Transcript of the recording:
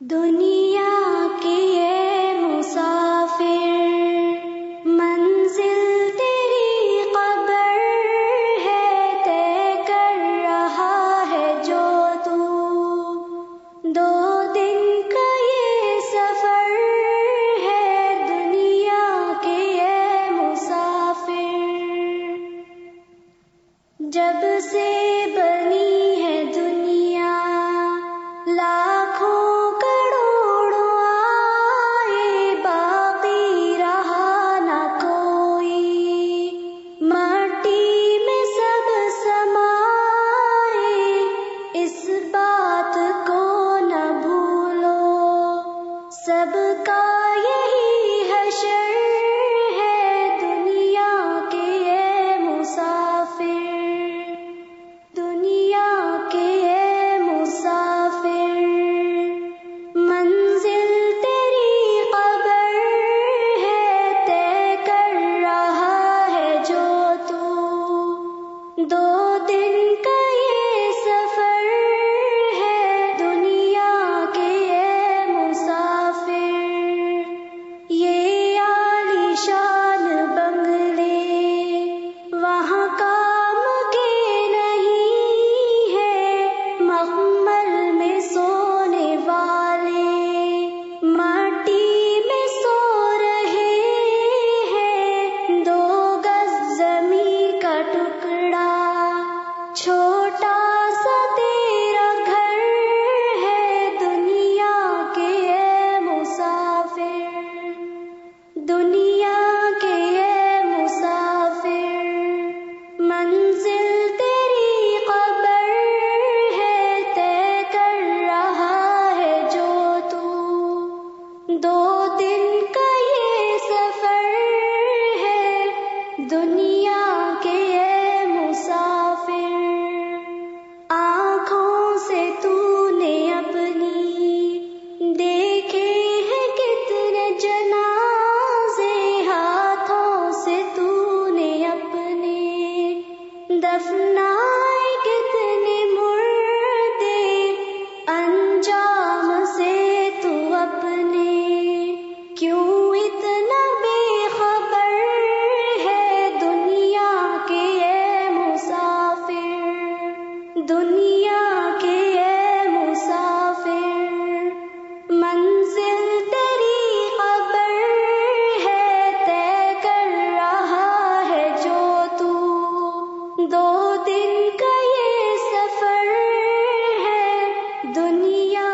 دنیا کے یہ مسافر، منزل تیری قبر ہے، طے کر رہا ہے جو تو، 2 دن کا یہ سفر ہے، دنیا کے یہ مسافر۔ جب سے بنی ہے دنیا، لاکھوں سب کا یہی حشر ہے، دنیا کے یہ مسافر، دنیا کے یہ مسافر، منزل تیری قبر ہے، طے کر رہا ہے جو تو، 2 دن کا یہ سفر ہے، دنیا کے یہ مسافر۔ یہ عالی شان بنگلے وہاں کام کے نہیں ہے، مخمل میں سونے والے مٹی میں سو رہے ہیں، 2 گز زمین کا ٹکڑا چھوٹا سا تیرا گھر ہے، دنیا کے یہ مسافر، دنیا کے یہ مسافر، منزل تیری قبر ہے، طے کر رہا ہے جو تو، 2 دن کا یہ سفر ہے، دنیا کے یہ مسافر۔ آنکھوں سے تو نے اپنی دیکھے ہیں کتنے جنازے، ہاتھوں سے تو نے اپنے دفنائے کتنے مردے، انجام سے تو اپنے کیوں اتنا بے خبر ہے، دنیا کے یہ مسافر، دنیا کے یہ مسافر، منزل تیری قبر ہے، طے کر رہا ہے جو تو، 2 دن کا یہ سفر ہے، دنیا